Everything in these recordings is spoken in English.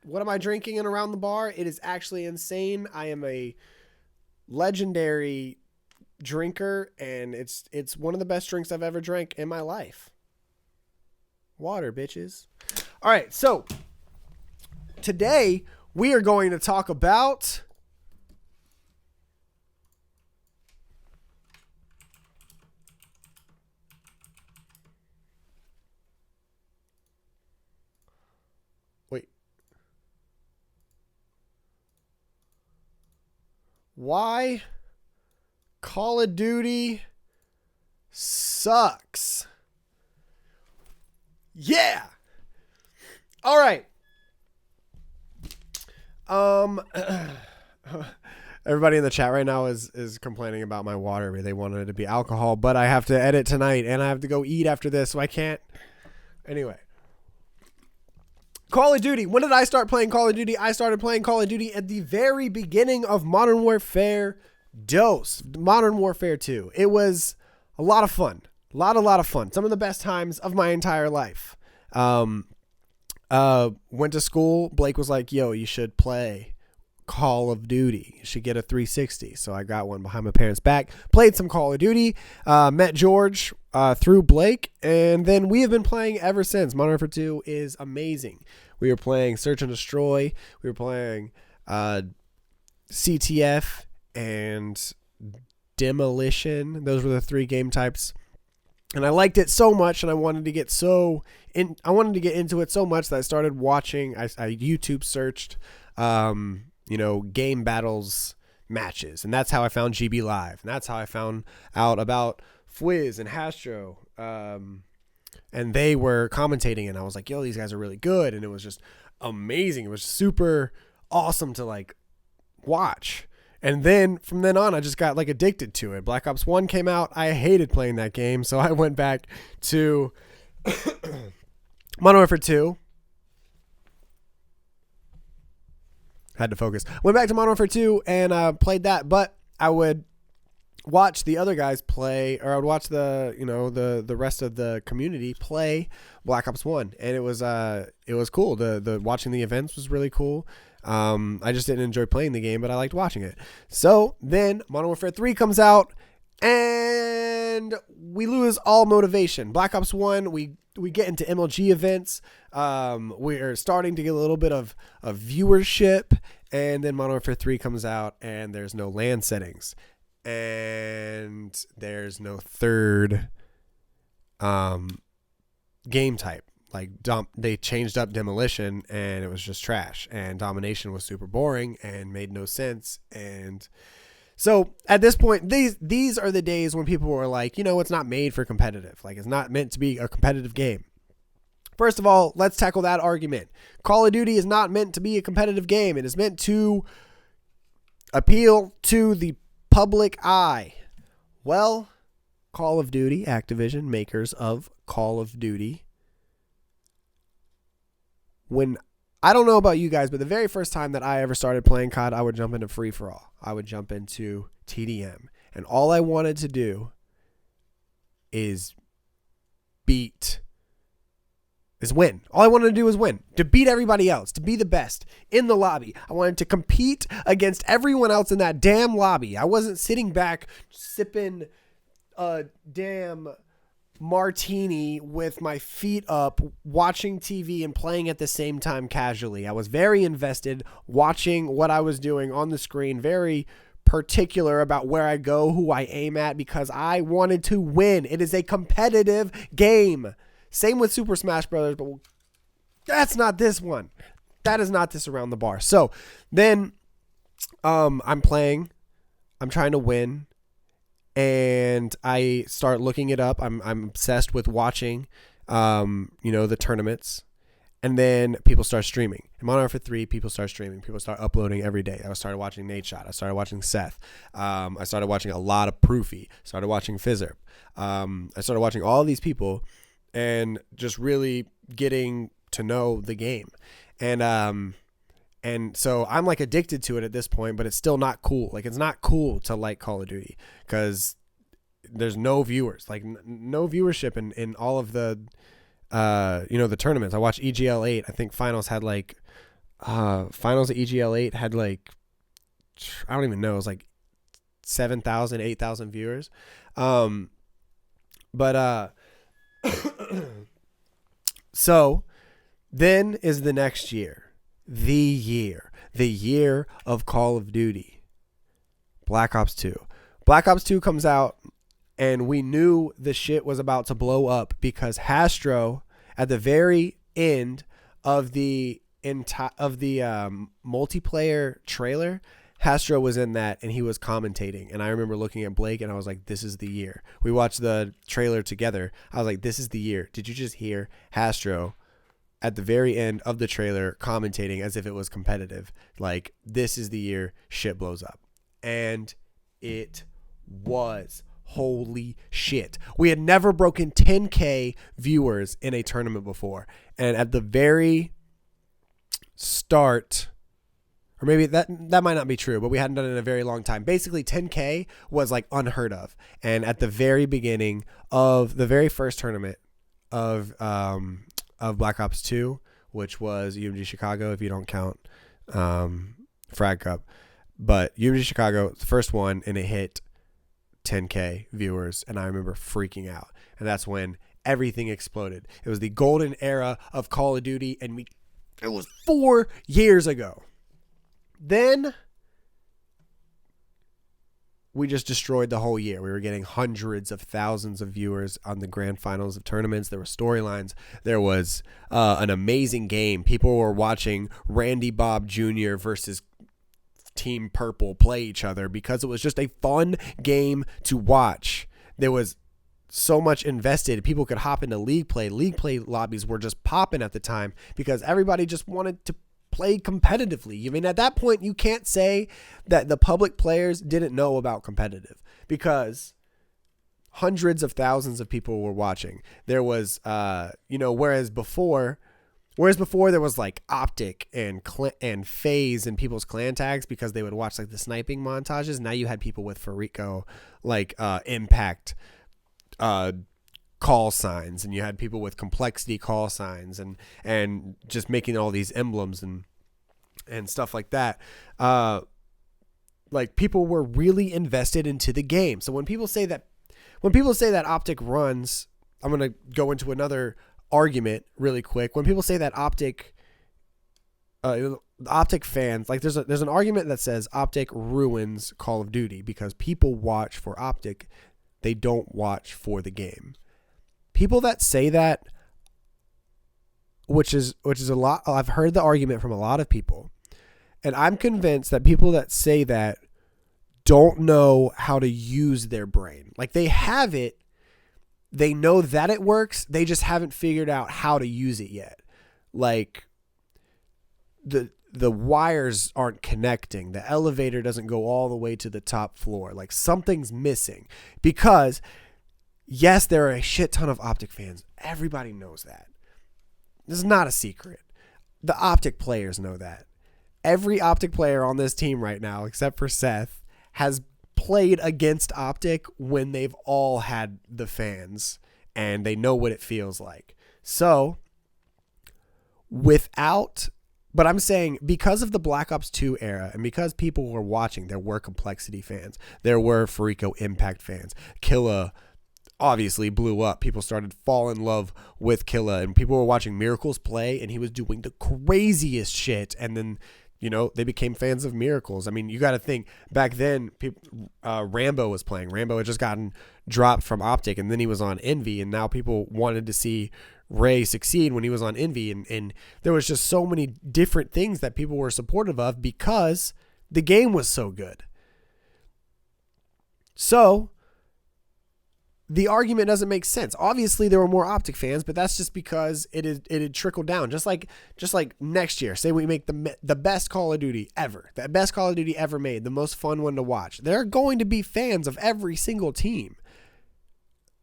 what am I drinking in around the bar? It is actually insane. I am a legendary drinker, and it's one of the best drinks I've ever drank in my life. Water, bitches. All right, so today we are going to talk about why Call of Duty sucks. Yeah. All right. Everybody in the chat right now is complaining about my water. They wanted it to be alcohol, but I have to edit tonight and I have to go eat after this, so I can't. Anyway. Call of Duty. When did I start playing Call of Duty? I started playing Call of Duty at the very beginning of Modern Warfare Modern Warfare 2. It was a lot of fun. A lot of fun. Some of the best times of my entire life. Went to school. Blake was like, yo, you should play Call of Duty. You should get a 360. So I got one behind my parents' back. Played some Call of Duty. Met George through Blake. And then we have been playing ever since. Modern Warfare 2 is amazing. We were playing Search and Destroy. We were playing CTF and Demolition. Those were the 3 game types. And I liked it so much, and I wanted to get into it so much that I started watching. I YouTube searched, game battles matches, and that's how I found GB Live, and that's how I found out about Fwiz and Hastro. And they were commentating, and I was like, yo, these guys are really good, and it was just amazing. It was super awesome to like watch. And then from then on, I just got like addicted to it. Black Ops 1 came out. I hated playing that game, so I went back to Modern Warfare 2. Had to focus. Went back to Modern Warfare 2 and played that, but I would watch the other guys play, or I would watch the rest of the community play Black Ops 1, and it was cool. The watching the events was really cool. I just didn't enjoy playing the game, but I liked watching it. So then Modern Warfare 3 comes out, and we lose all motivation. Black Ops 1, we get into MLG events. We're starting to get a little bit of viewership, and then Modern Warfare 3 comes out, and there's no LAN settings, and there's no third game type. Like they changed up Demolition, and it was just trash, and Domination was super boring and made no sense. And so at this point, these are the days when people were like, it's not made for competitive. Like, it's not meant to be a competitive game. First of all, let's tackle that argument. Call of Duty is not meant to be a competitive game. It is meant to appeal to the public eye. Well, Call of Duty, Activision, makers of Call of Duty. When, I don't know about you guys, but the very first time that I ever started playing COD, I would jump into free-for-all. I would jump into TDM. And all I wanted to do is win. All I wanted to do was win. To beat everybody else. To be the best in the lobby. I wanted to compete against everyone else in that damn lobby. I wasn't sitting back sipping a damn martini with my feet up, watching TV and playing at the same time casually. I was very invested, watching what I was doing on the screen, very particular about where I go, who I aim at, because I wanted to win. It is a competitive game. Same with Super Smash Brothers, but that's not this one. That is not this around the bar. So then I'm playing. I'm trying to win. And I start looking it up. I'm obsessed with watching, the tournaments. And then people start streaming. In Modern Warfare 3, people start streaming. People start uploading every day. I started watching Nate Shot. I started watching Seth. I started watching a lot of Proofy. Started watching Fizzerp. I started watching all these people and just really getting to know the game. And so I'm like addicted to it at this point, but it's still not cool. Like, it's not cool to like Call of Duty because there's no viewers, like no viewership in all of the, the tournaments. I watched EGL 8. I think finals had like finals of EGL8 had like, I don't even know, it was like 7,000, 8,000 viewers. But so then is the next year, the year of Call of Duty, Black Ops 2. Black Ops 2 comes out, and we knew the shit was about to blow up because Hastro, at the very end of the multiplayer trailer, Hastro was in that, and he was commentating. And I remember looking at Blake, and I was like, this is the year. We watched the trailer together. I was like, this is the year. Did you just hear Hastro at the very end of the trailer commentating as if it was competitive? Like, this is the year shit blows up. And it was. Holy shit. We had never broken 10K viewers in a tournament before. And at the very start, or maybe that might not be true, but we hadn't done it in a very long time. Basically, 10K was like unheard of. And at the very beginning of the very first tournament of Black Ops 2, which was UMG Chicago, if you don't count Frag Cup, but UMG Chicago, the first one, and it hit 10K viewers, and I remember freaking out. And that's when everything exploded. It was the golden era of Call of Duty, and it was 4 years ago. Then we just destroyed the whole year. We were getting hundreds of thousands of viewers on the grand finals of tournaments. There were storylines. There was an amazing game. People were watching Randy Bob Jr. versus Team Purple play each other because it was just a fun game to watch. There was so much invested. People could hop into league play. League play lobbies were just popping at the time because everybody just wanted to play competitively. I mean, at that point, you can't say that the public players didn't know about competitive because hundreds of thousands of people were watching. There was, whereas before there was like Optic and FaZe and people's clan tags because they would watch like the sniping montages. Now you had people with Farico, like Impact call signs, and you had people with Complexity call signs and just making all these emblems and stuff like that. Like people were really invested into the game. So when people say that Optic runs, I'm going to go into another argument really quick. When people say that Optic fans, like there's an argument that says Optic ruins Call of Duty because people watch for Optic, they don't watch for the game. People that say that, which is a lot, I've heard the argument from a lot of people, and I'm convinced that people that say that don't know how to use their brain. Like they have it, they know that it works, they just haven't figured out how to use it yet. Like the wires aren't connecting, the elevator doesn't go all the way to the top floor. Like something's missing because yes, there are a shit ton of Optic fans. Everybody knows that. This is not a secret. The Optic players know that. Every Optic player on this team right now, except for Seth, has played against Optic when they've all had the fans and they know what it feels like. So but I'm saying because of the Black Ops 2 era and because people were watching, there were Complexity fans. There were Farico Impact fans. Killa obviously blew up. People started falling in love with Killa, and people were watching Miracles play, and he was doing the craziest shit. And then, they became fans of Miracles. I mean, you got to think back then, Rambo was playing. Rambo had just gotten dropped from Optic, and then he was on Envy, and now people wanted to see Ray succeed when he was on Envy. And there was just so many different things that people were supportive of because the game was so good. So the argument doesn't make sense. Obviously, there were more Optic fans, but that's just because it had trickled down. Just like next year, say we make the best Call of Duty ever, the best Call of Duty ever made, the most fun one to watch. There are going to be fans of every single team,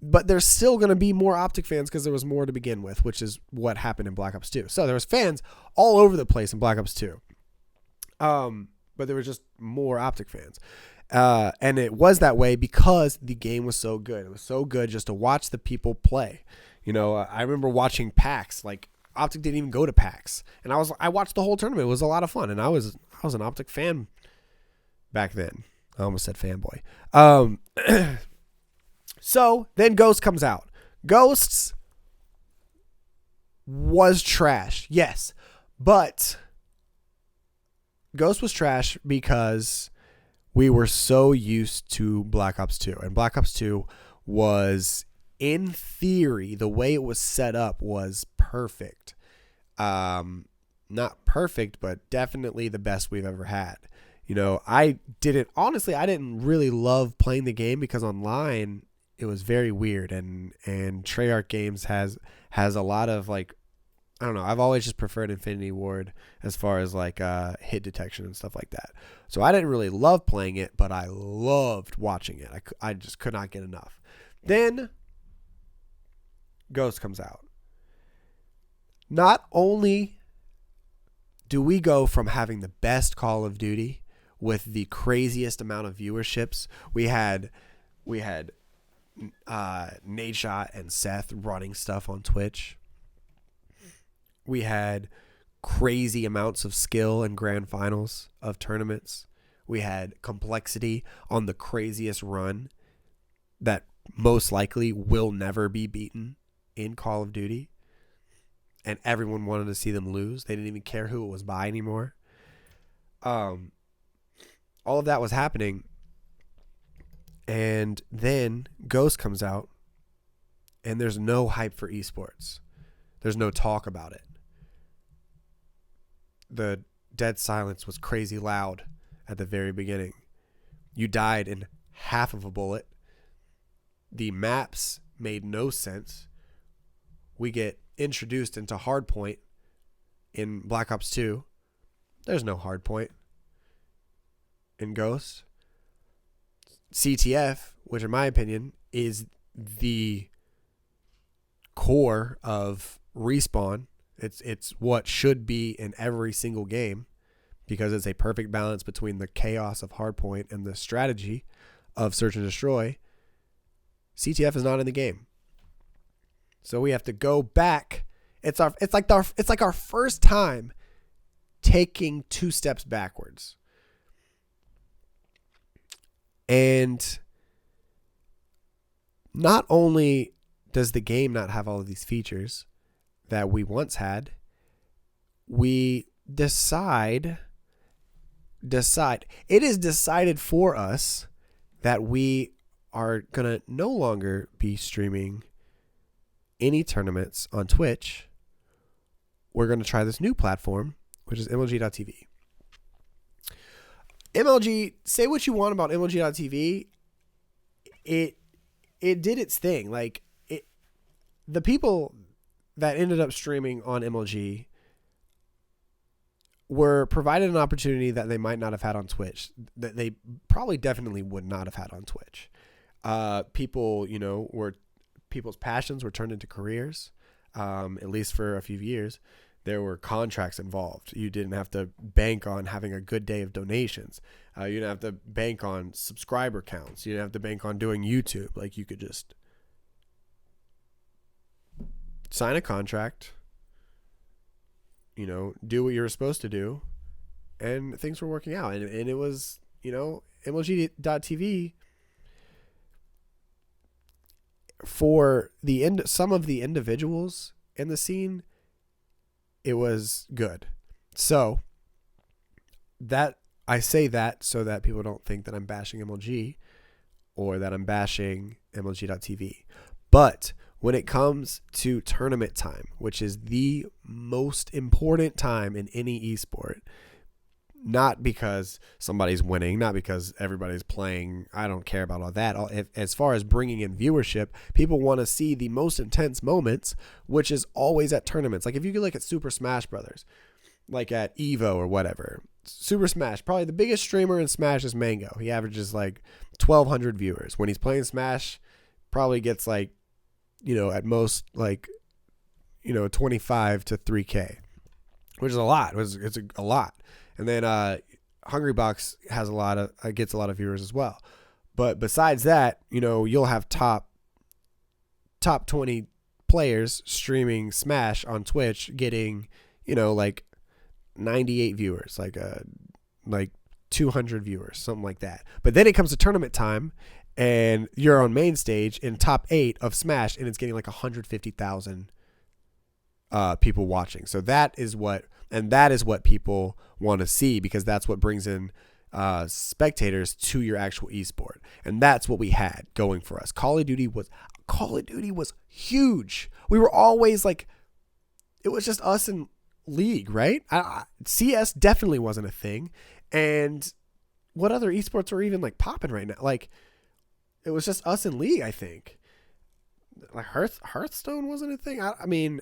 but there's still going to be more Optic fans because there was more to begin with, which is what happened in Black Ops 2. So there was fans all over the place in Black Ops 2, but there were just more Optic fans. And it was that way because the game was so good. It was so good just to watch the people play. I remember watching PAX like Optic didn't even go to PAX, and I watched the whole tournament. It was a lot of fun, and I was an Optic fan back then. I almost said fanboy. So then Ghost comes out. Ghosts was trash, yes, but Ghost was trash because we were so used to Black Ops 2, and Black Ops 2 was, in theory, the way it was set up was perfect. Not perfect, but definitely the best we've ever had. You know, I didn't really love playing the game because online it was very weird, and Treyarch Games has a lot of, like, I don't know, I've always just preferred Infinity Ward as far as like hit detection and stuff like that. So I didn't really love playing it, but I loved watching it. I just could not get enough. Then Ghost comes out. Not only do we go from having the best Call of Duty with the craziest amount of viewerships, we had Nadeshot and Seth running stuff on Twitch. We had crazy amounts of skill in grand finals of tournaments. We had complexity on the craziest run that most likely will never be beaten in Call of Duty. And everyone wanted to see them lose. They didn't even care who it was by anymore. All of that was happening. And then Ghost comes out, and there's no hype for esports. There's no talk about it. The dead silence was crazy loud at the very beginning. You died in half of a bullet. The maps made no sense. We get introduced into Hardpoint in Black Ops 2. There's no Hardpoint in Ghost. CTF, which in my opinion is the core of Respawn. It's what should be in every single game because it's a perfect balance between the chaos of Hardpoint and the strategy of Search and Destroy. CTF is not in the game. So we have to go back. It's like our first time taking 2 steps backwards. And not only does the game not have all of these features that we once had, we decide it is decided for us that we are going to no longer be streaming any tournaments on Twitch. We're going to try this new platform, which is MLG.tv. MLG, say what you want about MLG.tv, it did its thing. Like, the people that ended up streaming on MLG were provided an opportunity that they might not have had on Twitch, that they probably definitely would not have had on Twitch. People's passions were turned into careers, at least for a few years. There were contracts involved. You didn't have to bank on having a good day of donations. You didn't have to bank on subscriber counts. You didn't have to bank on doing YouTube. Like, you could just sign a contract, do what you were supposed to do, and things were working out. And it was, MLG.tv, for some of the individuals in the scene, it was good. So that I say that so that people don't think that I'm bashing MLG or that I'm bashing MLG.tv. But when it comes to tournament time, which is the most important time in any esport, not because somebody's winning, not because everybody's playing, I don't care about all that. As far as bringing in viewership, people want to see the most intense moments, which is always at tournaments. Like, if you could look at Super Smash Brothers, like at EVO or whatever, Super Smash, probably the biggest streamer in Smash is Mango. He averages like 1,200 viewers. When he's playing Smash, probably gets like, at most like, 25 to 3K, which is a lot. It's a lot. And then Hungrybox gets a lot of viewers as well. But besides that, you'll have top 20 players streaming Smash on Twitch getting, like 98 viewers, like 200 viewers, something like that. But then it comes to tournament time and you're on main stage in top 8 of Smash and it's getting like 150,000 people watching. So that is what people want to see, because that's what brings in spectators to your actual esport. And that's what we had going for us. Call of Duty was huge. We were always like, it was just us and League, right? CS definitely wasn't a thing. And what other esports were even like popping right now? Like, it was just us and League, I think. Like Hearthstone wasn't a thing. I mean,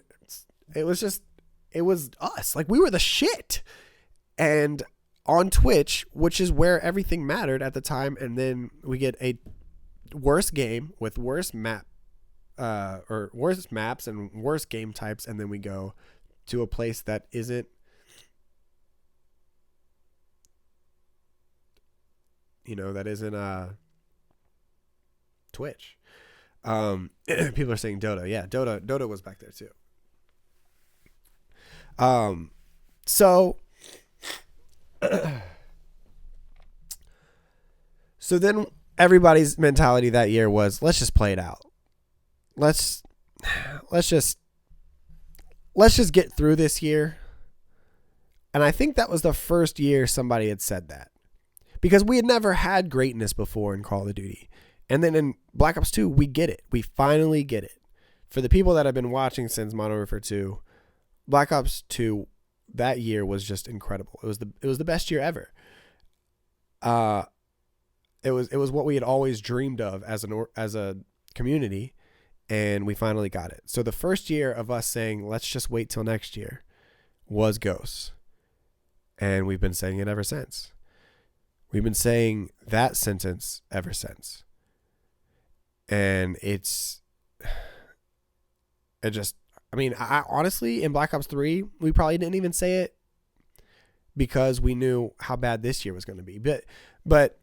it was us. Like, we were the shit. And on Twitch, which is where everything mattered at the time, and then we get a worse game with worse maps and worse game types, and then we go to a place that isn't, Twitch. People are saying Dota. Yeah, Dota was back there too. So then everybody's mentality that year was, let's just play it out. Let's just get through this year. And I think that was the first year somebody had said that, because we had never had greatness before in Call of Duty. And then in Black Ops 2, we get it. We finally get it. For the people that have been watching since Modern Warfare 2, Black Ops 2 that year was just incredible. It was the best year ever. It was what we had always dreamed of as a community, and we finally got it. So the first year of us saying, let's just wait till next year, was Ghosts. And we've been saying it ever since. We've been saying that sentence ever since. And I honestly, in Black Ops 3, we probably didn't even say it because we knew how bad this year was going to be. But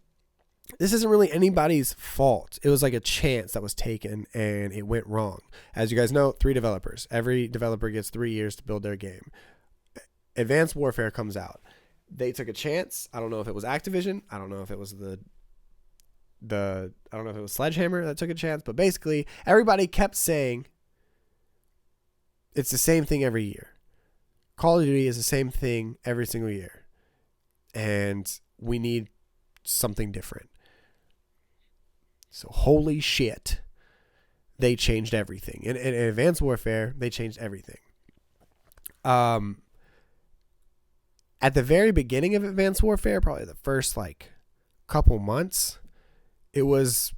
this isn't really anybody's fault. It was like a chance that was taken and it went wrong. As you guys know, 3 developers. Every developer gets 3 years to build their game. Advanced Warfare comes out. They took a chance. I don't know if it was Activision. I don't know if it was I don't know if it was Sledgehammer that took a chance, but basically everybody kept saying it's the same thing every year. Call of Duty is the same thing every single year. And we need something different. So holy shit, they changed everything. In Advanced Warfare, they changed everything. At the very beginning of Advanced Warfare, probably the first couple months, it was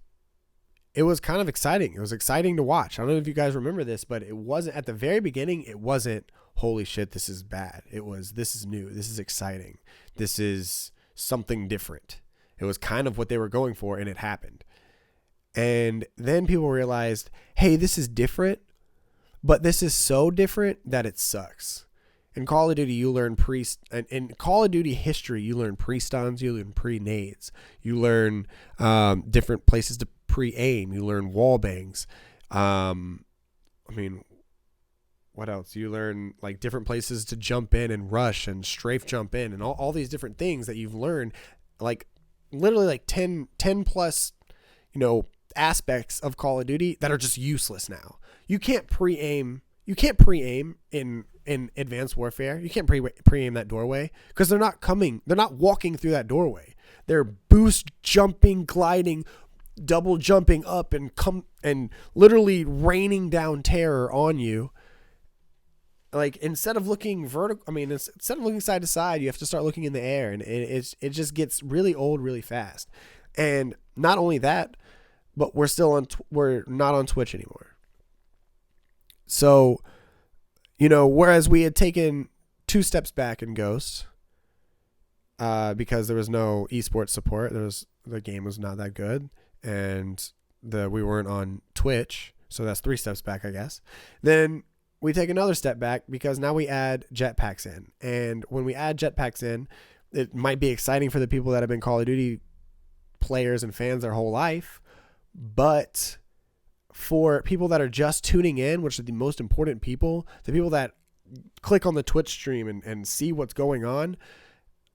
kind of exciting. It was exciting to watch. I don't know if you guys remember this, but it wasn't at the very beginning. It wasn't, holy shit, this is bad. It was, this is new. This is exciting. This is something different. It was kind of what they were going for, and it happened. And then people realized, hey, this is different, but this is so different that it sucks. In Call of Duty, you learn in Call of Duty history, you learn pre-stuns, you learn pre-nades, you learn different places to pre-aim, you learn wall bangs. What else? You learn different places to jump in and rush and strafe jump in and all these different things that you've learned, literally 10 plus, aspects of Call of Duty that are just useless now. You can't pre-aim in Advanced Warfare. You can't pre-aim that doorway because they're not walking through that doorway. They're boost jumping, gliding, double jumping up and literally raining down terror on you. Instead of looking instead of looking side to side, you have to start looking in the air, and it just gets really old really fast. And not only that, but we're not on Twitch anymore. So, whereas we had taken 2 steps back in Ghost, because there was no esports support, the game was not that good, and we weren't on Twitch, so that's 3 steps back, I guess. Then we take another step back because now we add jetpacks in, and when we add jetpacks in, it might be exciting for the people that have been Call of Duty players and fans their whole life, but for people that are just tuning in, which are the most important people, the people that click on the Twitch stream and see what's going on,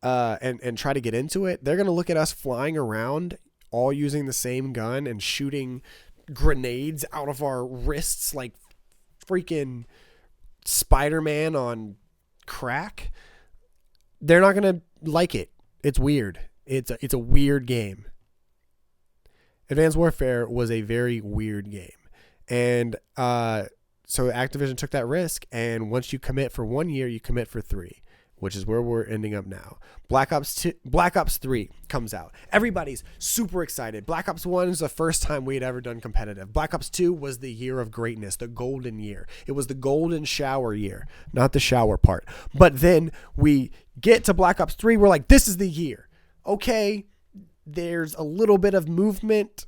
and try to get into it, they're going to look at us flying around all using the same gun and shooting grenades out of our wrists like freaking Spider-Man on crack. They're not going to like it. It's weird. It's a weird game. Advanced Warfare was a very weird game. And so Activision took that risk, and once you commit for 1 year, you commit for 3, which is where we're ending up now. Black Ops 3 comes out. Everybody's super excited. Black Ops 1 is the first time we had ever done competitive. Black Ops 2 was the year of greatness, the golden year. It was the golden shower year, not the shower part. But then we get to Black Ops 3, we're like, this is the year. Okay, there's a little bit of movement,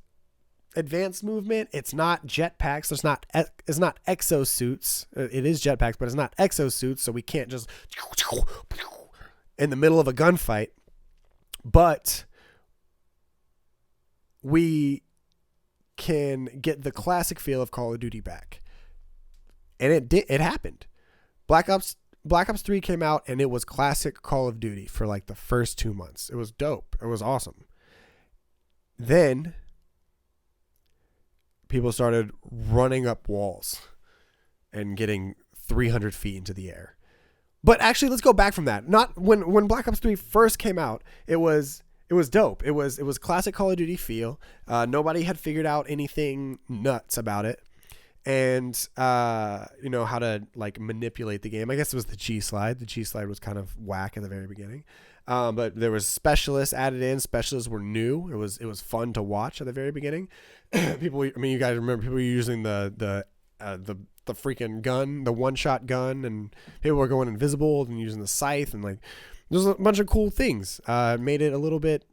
advanced movement. It's not jetpacks. It's not exosuits. It is jetpacks, but it's not exosuits, so we can't just in the middle of a gunfight. But we can get the classic feel of Call of Duty back. And it happened. Black Ops 3 came out, and it was classic Call of Duty for like the first 2 months. It was dope. It was awesome. Then people started running up walls and getting 300 feet into the air. But actually, let's go back from that. Not when Black Ops 3 first came out, it was dope. It was classic Call of Duty feel. Nobody had figured out anything nuts about it. And how to like manipulate the game. I guess it was the G slide. The G slide was kind of whack at the very beginning. But there was specialists added in. Specialists were new. It was fun to watch at the very beginning. You guys remember people were using the freaking gun, the one-shot gun, and people were going invisible and using the scythe, and like there's a bunch of cool things. Made it a little bit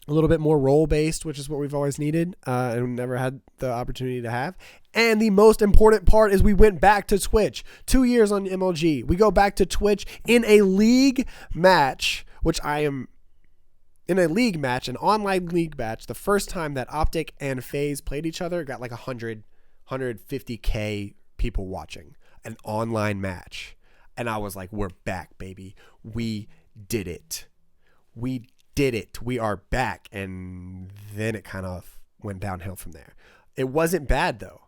more role-based, which is what we've always needed and never had the opportunity to have. And the most important part is we went back to Twitch. 2 years on MLG. We go back to Twitch in a league match, which I am in a league match, an online league match. The first time that Optic and FaZe played each other, got like 150K people watching an online match. And I was like, we're back, baby. We did it. We are back. And then it kind of went downhill from there. It wasn't bad though.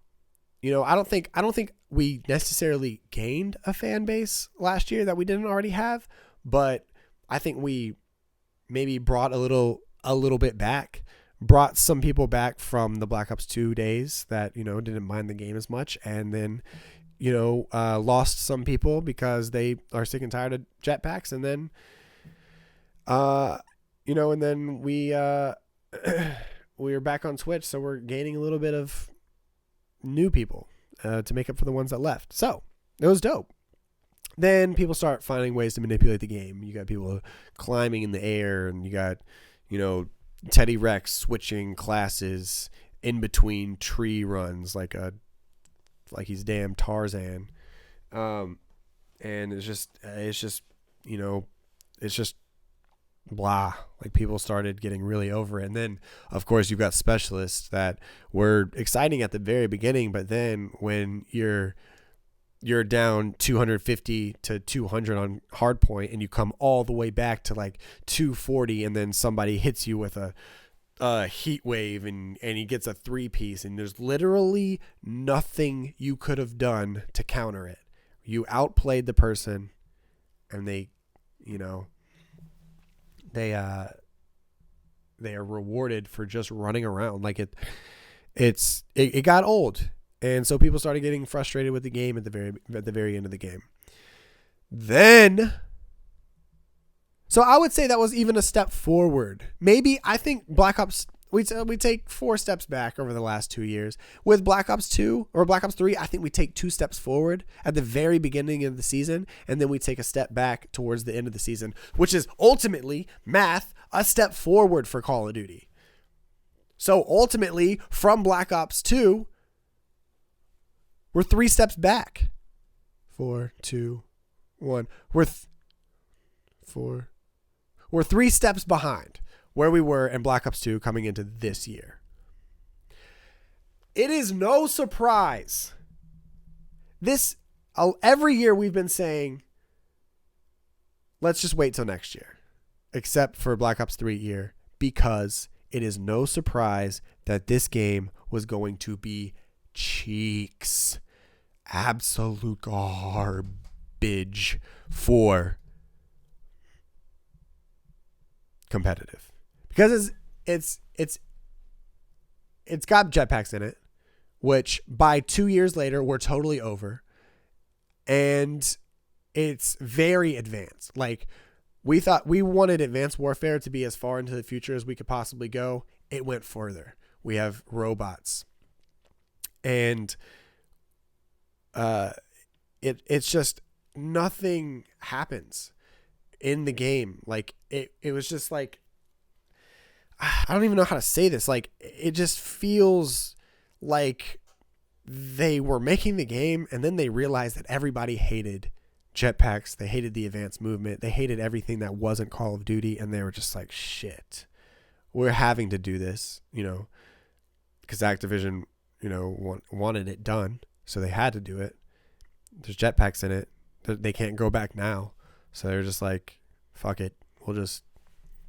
I don't think we necessarily gained a fan base last year that we didn't already have, but I think we maybe brought a little bit back, brought some people back from the Black Ops 2 days that, didn't mind the game as much. And then, lost some people because they are sick and tired of jetpacks. And then, and then we were back on Twitch, so we're gaining a little bit of new people to make up for the ones that left. So it was dope. Then people start finding ways to manipulate the game. You got people climbing in the air, and you got, Teddy Rex switching classes in between tree runs like he's damn Tarzan. And it's just blah. Like people started getting really over it. And then of course you've got specialists that were exciting at the very beginning, but then when you're down 250 to 200 on hardpoint and you come all the way back to like 240, and then somebody hits you with a heat wave and he gets a 3-piece, and there's literally nothing you could have done to counter it. You outplayed the person, and they are rewarded for just running around. Like it got old. And so people started getting frustrated with the game at the very end of the game. Then, so I would say that was even a step forward. Maybe I think Black Ops, we take 4 steps back over the last 2 years. With Black Ops 2 or Black Ops 3, I think we take 2 steps forward at the very beginning of the season, and then we take a step back towards the end of the season, which is ultimately, math, a step forward for Call of Duty. So ultimately, from Black Ops 2, we're 3 steps back. 4, 2, 1. We're 3 steps behind where we were in Black Ops 2 coming into this year. It is no surprise. Every year we've been saying, let's just wait till next year, except for Black Ops 3 year, because it is no surprise that this game was going to be cheeks. Absolute garbage for competitive. Because it's got jetpacks in it, which by 2 years later, we're totally over. And it's very advanced. Like, we wanted Advanced Warfare to be as far into the future as we could possibly go. It went further. We have robots. And it's just nothing happens in the game. Like, it was just like, I don't even know how to say this. Like, it just feels like they were making the game and then they realized that everybody hated jetpacks. They hated the advanced movement. They hated everything that wasn't Call of Duty. And they were just like, shit, we're having to do this, because Activision, wanted it done. So they had to do it. There's jetpacks in it. They can't go back now. So they're just like, fuck it.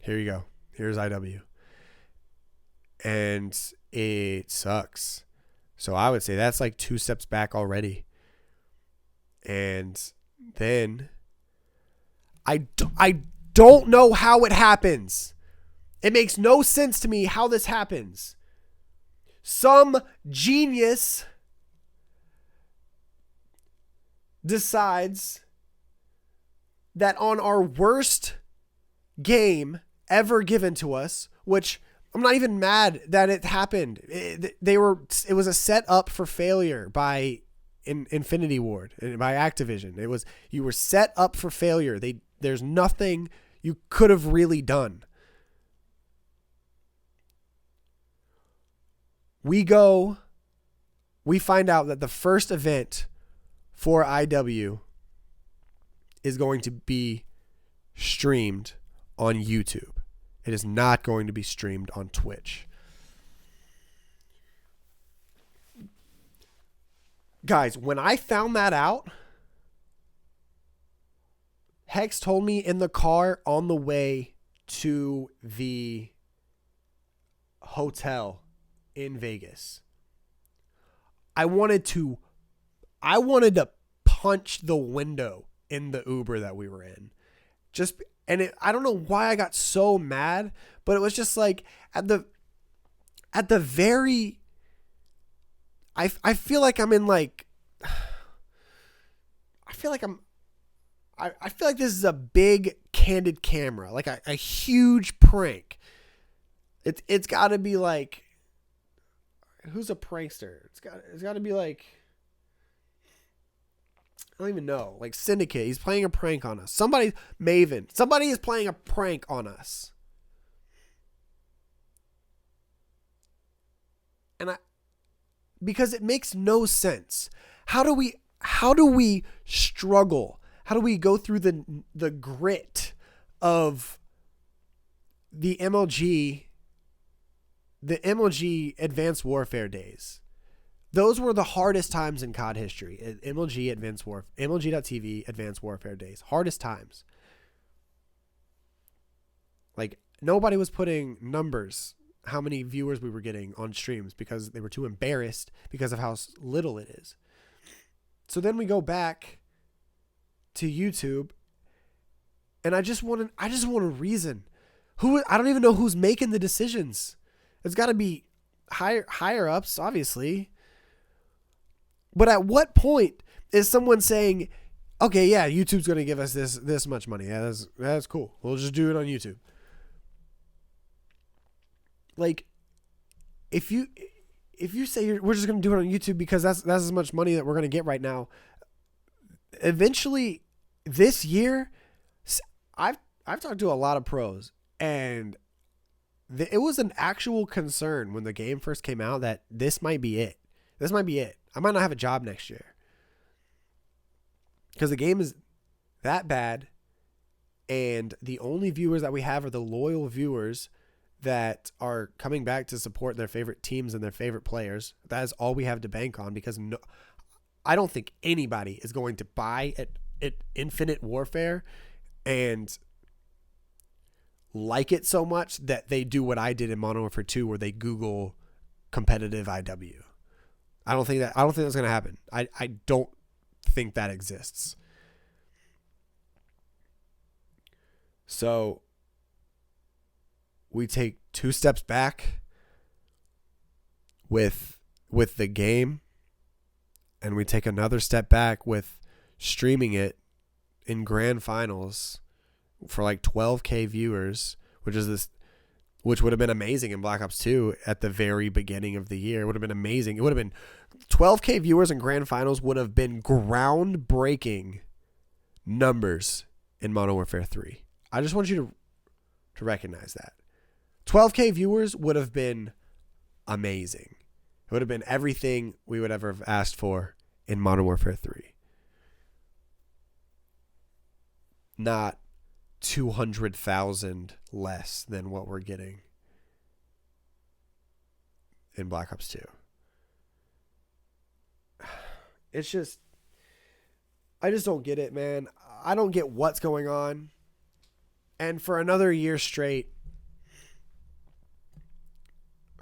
Here you go. Here's IW. And it sucks. So I would say that's like 2 steps back already. And then I don't know how it happens. It makes no sense to me how this happens. Some genius decides that on our worst game ever given to us, which I'm not even mad that it happened. It was a set up for failure by Infinity Ward, by Activision. You were set up for failure. There's nothing you could have really done. We find out that the first event for IW is going to be streamed on YouTube. It is not going to be streamed on Twitch. Guys, when I found that out, Hex told me in the car on the way to the hotel in Vegas. I wanted to punch the window in the Uber that we were in. I don't know why I got so mad, but it was just like at the very, I feel like I'm in like, I feel like this is a big candid camera, like a huge prank. It's got to be like, who's a prankster? It's got to be like, I don't even know. Like Syndicate, he's playing a prank on us. Somebody is playing a prank on us. And because it makes no sense. How do we struggle? How do we go through the grit of the MLG Advanced Warfare days? Those were the hardest times in COD history. MLG.TV Advanced Warfare days. Hardest times. Like, nobody was putting numbers, how many viewers we were getting on streams, because they were too embarrassed because of how little it is. So then we go back to YouTube, and I just want a reason. I don't even know who's making the decisions. It's got to be higher ups, obviously. But at what point is someone saying, okay, yeah, YouTube's going to give us this much money. Yeah, that's cool. We'll just do it on YouTube. Like, if you say we're just going to do it on YouTube because that's as much money that we're going to get right now, eventually this year, I've talked to a lot of pros, and it was an actual concern when the game first came out that this might be it. This might be it. I might not have a job next year because the game is that bad, and the only viewers that we have are the loyal viewers that are coming back to support their favorite teams and their favorite players. That is all we have to bank on, because I don't think anybody is going to buy at Infinite Warfare and like it so much that they do what I did in Modern Warfare 2, where they Google competitive IW. I don't think that's going to happen. I don't think that exists. So we take 2 steps back with the game, and we take another step back with streaming it in grand finals for like 12K viewers, which would have been amazing in Black Ops 2 at the very beginning of the year. It would have been amazing. It would have been 12K viewers in grand finals would have been groundbreaking numbers in Modern Warfare 3. I just want you to recognize that. 12K viewers would have been amazing. It would have been everything we would ever have asked for in Modern Warfare 3. Not 200,000 less than what we're getting in Black Ops 2. It's just, I just don't get it, man. I don't get what's going on. And for another year straight,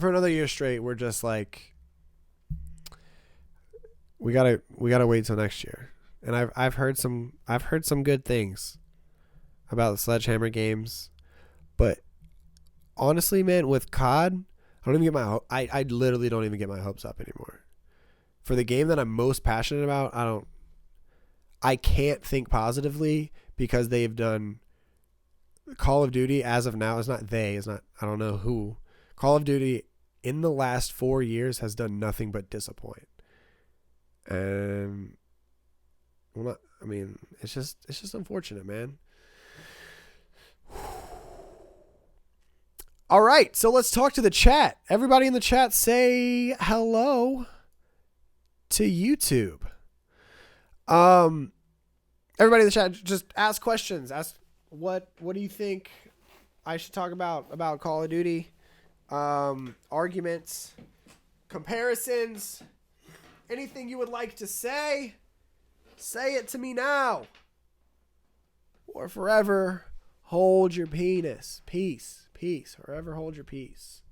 we're just like, we gotta wait till next year. And I've heard some good things about the Sledgehammer games, but honestly, man, with COD, I literally don't even get my hopes up anymore. For the game that I'm most passionate about, I can't think positively, because they've done Call of Duty as of now. I don't know who. Call of Duty in the last 4 years has done nothing but disappoint. And it's just unfortunate, man. All right, so let's talk to the chat. Everybody in the chat, say hello to YouTube. Everybody in the chat, just ask questions. Ask what do you think I should talk about Call of Duty? Arguments, comparisons, anything you would like to say it to me now, or forever hold your penis. Peace, forever hold your peace.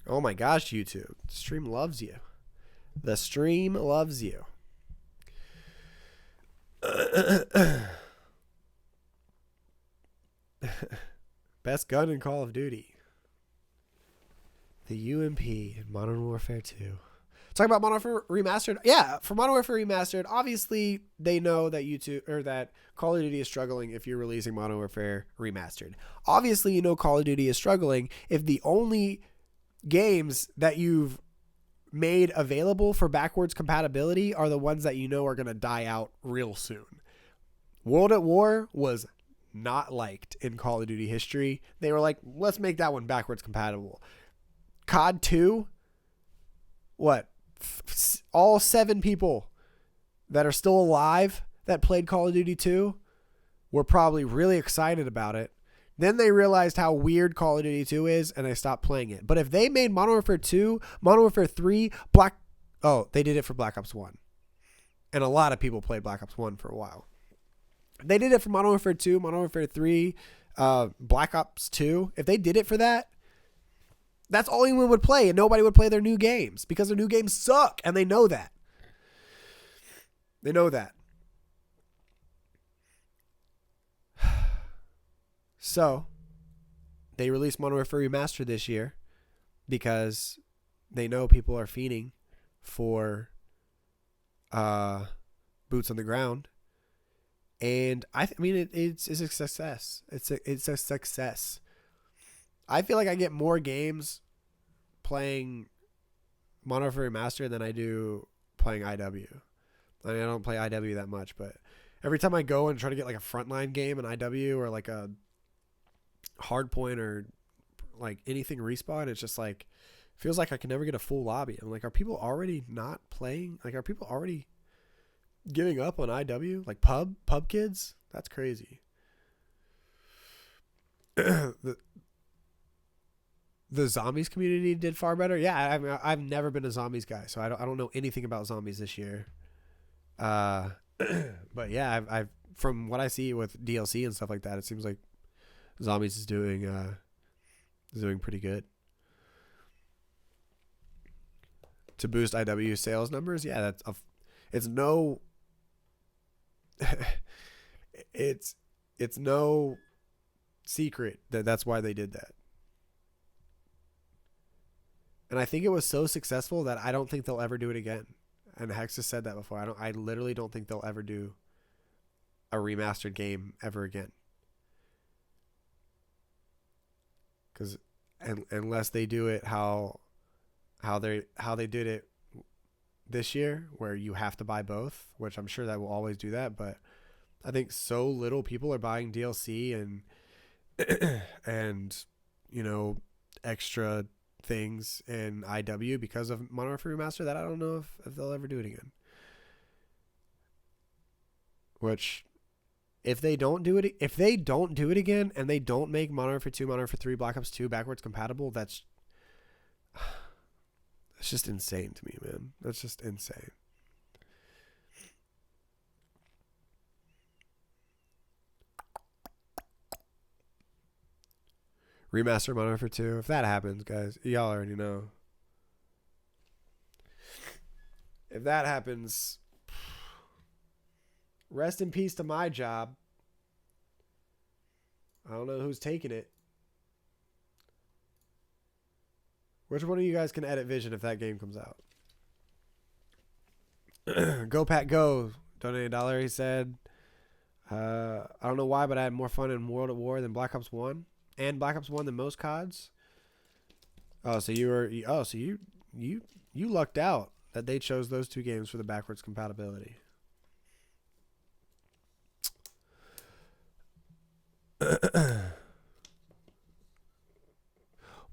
Oh my gosh, YouTube, the stream loves you. Best gun in Call of Duty. The UMP in Modern Warfare 2. Talking about Modern Warfare Remastered. Yeah, for Modern Warfare Remastered, obviously they know that that Call of Duty is struggling if you're releasing Modern Warfare Remastered. Obviously, you know Call of Duty is struggling if the only games that you've made available for backwards compatibility are the ones that you know are going to die out real soon. World at War was not liked in Call of Duty history. They were like, let's make that one backwards compatible. COD 2, what? All 7 people that are still alive that played Call of Duty 2 were probably really excited about it. Then they realized how weird Call of Duty 2 is, and they stopped playing it. But if they made Modern Warfare 2, Modern Warfare 3, they did it for Black Ops 1. And a lot of people played Black Ops 1 for a while. They did it for Modern Warfare 2, Modern Warfare 3, Black Ops 2. If they did it for that, that's all anyone would play, and nobody would play their new games because their new games suck, and they know that. So, they released Modern Warfare Remastered this year because they know people are fiending for boots on the ground. And it's a success. It's a success. I feel like I get more games playing Modern Warfare Remastered than I do playing IW. I don't play IW that much, but every time I go and try to get like a frontline game in IW or like a Hardpoint or like anything Respawn, it's just like feels like I can never get a full lobby. I'm like, are people already not playing? Like, are people already giving up on IW? Like pub kids? That's crazy. the zombies community did far better. Yeah, I've never been a zombies guy, so I don't know anything about zombies this year. But yeah, I've from what I see with DLC and stuff like that, it seems like zombies is doing pretty good to boost IW sales numbers. Yeah, it's no it's no secret that that's why they did that. And I think it was so successful that I don't think they'll ever do it again. And Hex has said that before. I literally don't think they'll ever do a remastered game ever again. Because unless they do it how they did it this year, where you have to buy both, which I'm sure that will always do that. But I think so little people are buying DLC and and extra things in IW because of Modern Warfare Remastered that I don't know if they'll ever do it again. Which, if they don't do it again and they don't make Modern Warfare 2, Modern Warfare 3, Black Ops 2 backwards compatible, that's just insane to me, man. That's just insane. Remaster Modern Warfare 2. If that happens, guys, y'all already know. If that happens, rest in peace to my job. I don't know who's taking it. Which one of you guys can edit Vision if that game comes out? Go Pat Go. Donate $1, he said. I don't know why, but I had more fun in World at War than Black Ops 1. And Black Ops 1 than most CODs. Oh, so you lucked out that they chose those two games for the backwards compatibility.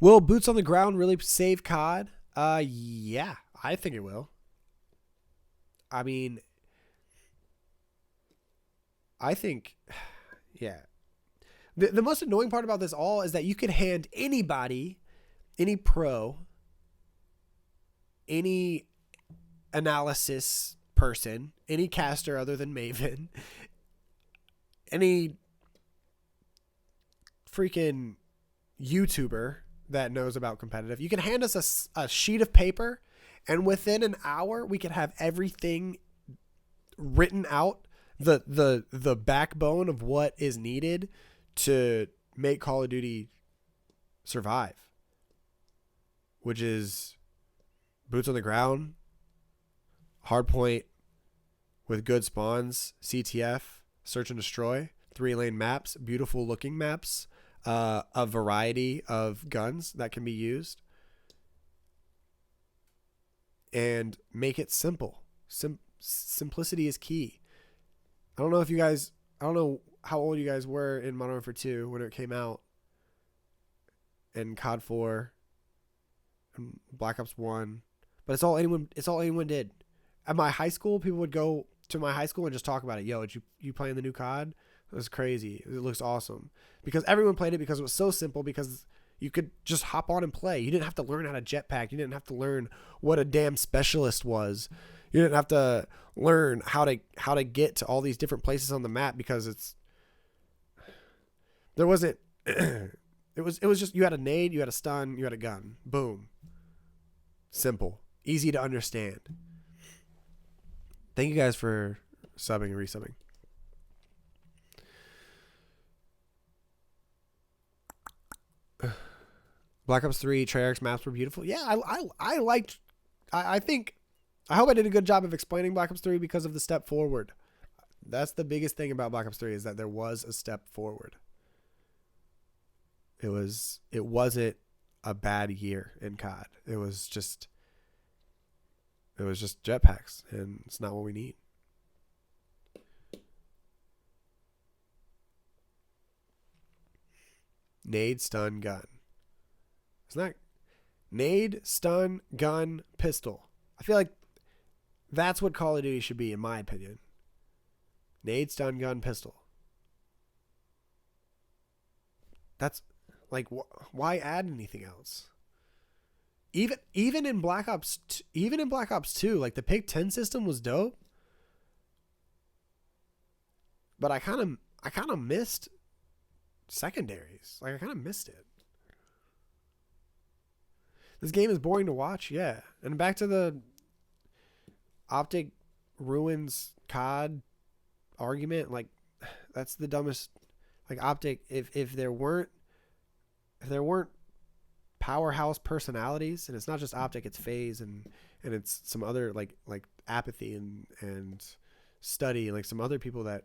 Will boots on the ground really save COD? Yeah, I think it will. I mean, I think, yeah. The most annoying part about this all is that you could hand anybody, any pro, any analysis person, any caster other than Maven, any freaking YouTuber that knows about competitive, you can hand us a sheet of paper, and within an hour we could have everything written out, the backbone of what is needed to make Call of Duty survive, which is boots on the ground, hardpoint with good spawns, CTF, search and destroy, 3-lane maps, beautiful looking maps, a variety of guns that can be used, and make it simple. Simplicity is key. I don't know how old you guys were in Modern Warfare 2 when it came out, and COD 4 and Black Ops 1, but it's all anyone did. At my high school, people would go to my high school and just talk about it. Yo, did you playing the new COD? It was crazy. It looks awesome. Because everyone played it because it was so simple, because you could just hop on and play. You didn't have to learn how to jetpack. You didn't have to learn what a damn specialist was. You didn't have to learn how to get to all these different places on the map, because there wasn't it was just, you had a nade, you had a stun, you had a gun. Boom. Simple. Easy to understand. Thank you guys for subbing and resubbing. Black Ops 3 Treyarch's maps were beautiful. Yeah, I liked. I think. I hope I did a good job of explaining Black Ops 3 because of the step forward. That's the biggest thing about Black Ops 3, is that there was a step forward. It wasn't a bad year in COD. It was just jetpacks, and it's not what we need. Nade, stun, gun. It's not nade, stun, gun, pistol. I feel like that's what Call of Duty should be, in my opinion. Nade, stun, gun, pistol. Like, why add anything else? Even in Black Ops, even in Black Ops 2, like the Pick 10 system was dope, but I kind of missed secondaries. Like I kind of missed it. This game is boring to watch, yeah. And back to the optic ruins COD argument, like that's the dumbest. Like optic, if there weren't powerhouse personalities, and it's not just optic, it's phase and it's some other like apathy and study, like some other people that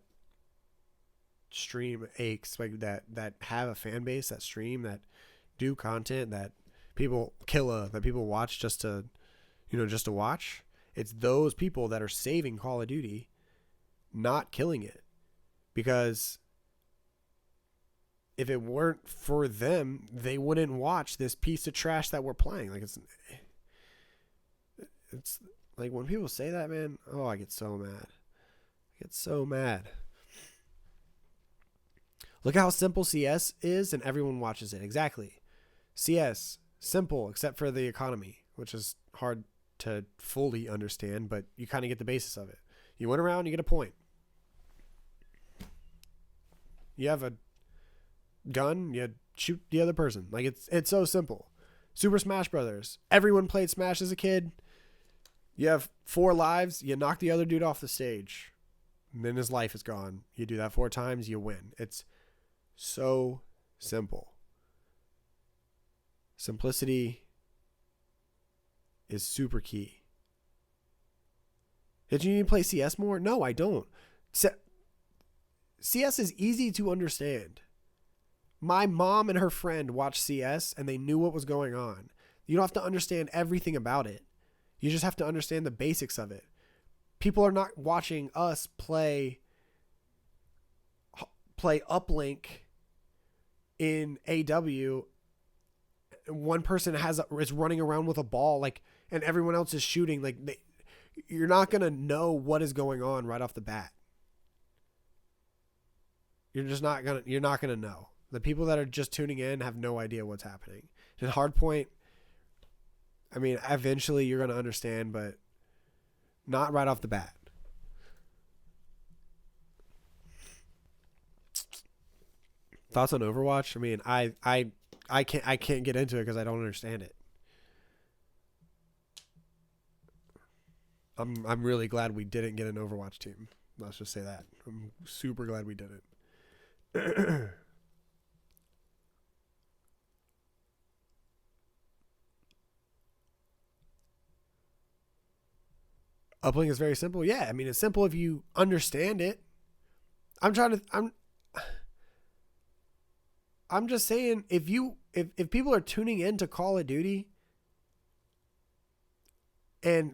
stream aches, like that have a fan base, that stream, that do content, that people that people watch just to just to watch. It's those people that are saving Call of Duty, not killing it. Because if it weren't for them, they wouldn't watch this piece of trash that we're playing. Like it's like when people say that, man, oh, I get so mad. I get so mad. Look how simple CS is, and everyone watches it. Exactly. CS, simple, except for the economy, which is hard to fully understand, but you kind of get the basis of it. You went around, you get a point. You have a gun, you shoot the other person. Like it's so simple. Super Smash Brothers. Everyone played Smash as a kid. You have 4 lives, you knock the other dude off the stage. And then his life is gone. You do that 4 times, you win. It's so simple. Simplicity is super key. Did you need to play CS more? No, I don't. CS is easy to understand. My mom and her friend watched CS and they knew what was going on. You don't have to understand everything about it. You just have to understand the basics of it. People are not watching us play uplink in AW. One person is running around with a ball, like, and everyone else is shooting. Like, you're not gonna know what is going on right off the bat. You're not gonna know. The people that are just tuning in have no idea what's happening. And Hardpoint, I mean, eventually you're gonna understand, but not right off the bat. Thoughts on Overwatch? I mean, I can't get into it because I don't understand it. I'm really glad we didn't get an Overwatch team. Let's just say that. I'm super glad we didn't. Uplink is very simple. Yeah, I mean it's simple if you understand it. I'm just saying if people are tuning in to Call of Duty and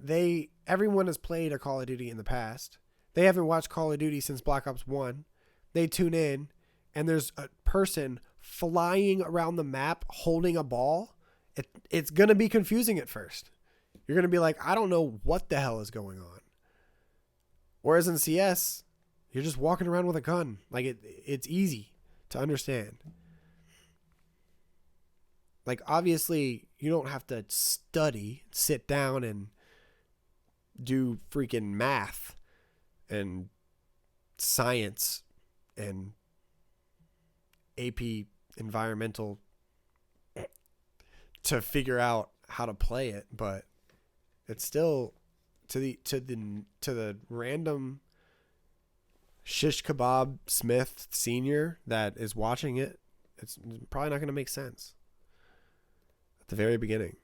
everyone has played a Call of Duty in the past. They haven't watched Call of Duty since Black Ops 1. They tune in and there's a person flying around the map holding a ball. It's going to be confusing at first. You're going to be like, I don't know what the hell is going on. Whereas in CS, you're just walking around with a gun. Like it's easy to understand. Like obviously you don't have to sit down and do freaking math and science and AP environmental to figure out how to play it, but it's still to the random shish kebab Smith senior that is watching it. It's probably not going to make sense at the very beginning.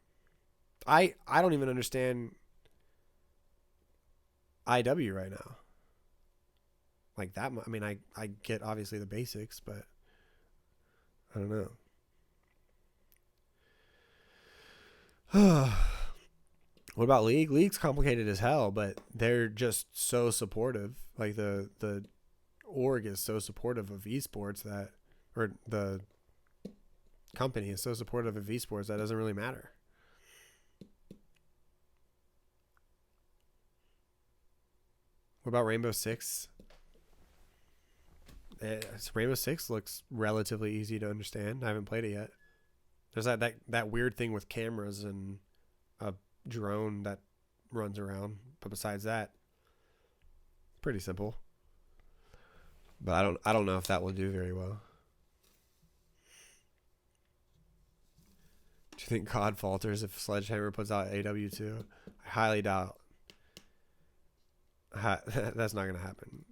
I don't even understand IW right now. Like that. I mean, I get obviously the basics, but I don't know. What about League? League's complicated as hell, but they're just so supportive. Like the org is so supportive of esports or the company is so supportive of esports that doesn't really matter. What about Rainbow Six? Rainbow Six looks relatively easy to understand. I haven't played it yet. There's that weird thing with cameras and a drone that runs around, but besides that, pretty simple. But I don't know if that will do very well. Do you think COD falters if Sledgehammer puts out AW2? I highly doubt. That's not gonna happen.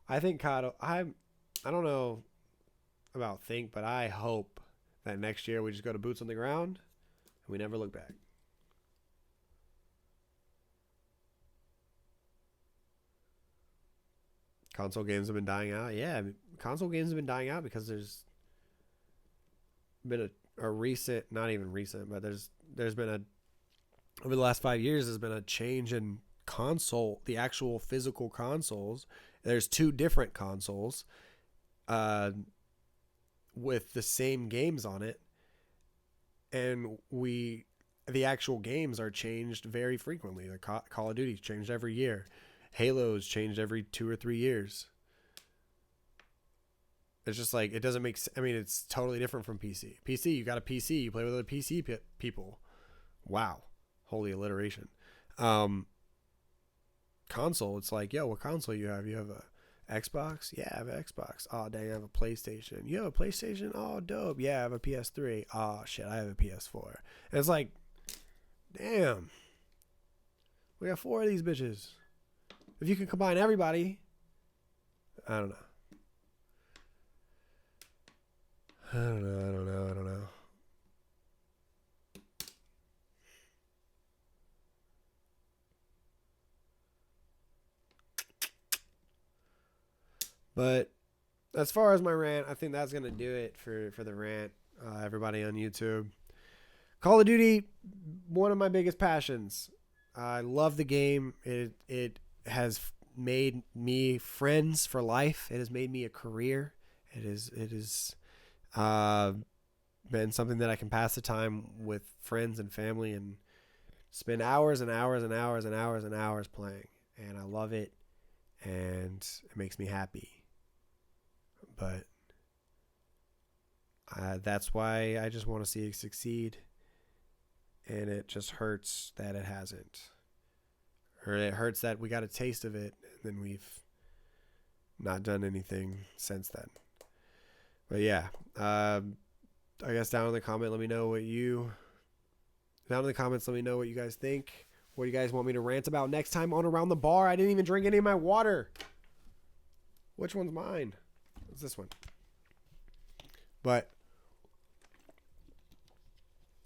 I think COD. I don't know about think, but I hope that next year we just go to boots on the ground and we never look back. Console games have been dying out. Yeah, console games have been dying out because there's been a recent, not even recent, but there's been a, over the last 5 years, there's been a change in console, the actual physical consoles. There's 2 different consoles with the same games on it, and the actual games are changed very frequently. The Call of Duty's changed every year. Halo's changed every 2 or 3 years. It's just like, it doesn't make sense. I mean, it's totally different from PC. PC, you got a PC, you play with other PC people. Wow. Holy alliteration. Console, it's like, yo, what console you have? You have a Xbox? Yeah, I have an Xbox. Oh, dang, I have a PlayStation. You have a PlayStation? Oh, dope. Yeah, I have a PS3. Oh, shit, I have a PS4. And it's like, damn. We got 4 of these bitches. If you can combine everybody, I don't know. I don't know. But as far as my rant, I think that's going to do it for the rant. Everybody on YouTube. Call of Duty, one of my biggest passions. I love the game. It has made me friends for life. It has made me a career. It is been something that I can pass the time with friends and family and spend hours and hours and hours and hours and hours playing. And I love it, and it makes me happy. But that's why I just want to see it succeed. And it just hurts that it hasn't. Or it hurts that we got a taste of it, and then we've not done anything since then. But yeah, I guess down in the comments, let me know what you guys think. What do you guys want me to rant about next time on Around the Bar? I didn't even drink any of my water. Which one's mine? It's this one. But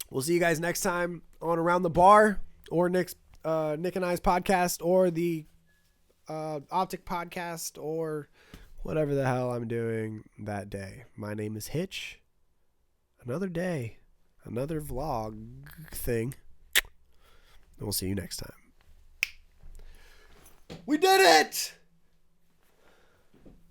we'll see you guys next time on Around the Bar, or Nick and I's podcast, or the Optic podcast, or whatever the hell I'm doing that day. My name is Hitch. Another day, another vlog thing. And we'll see you next time. We did it!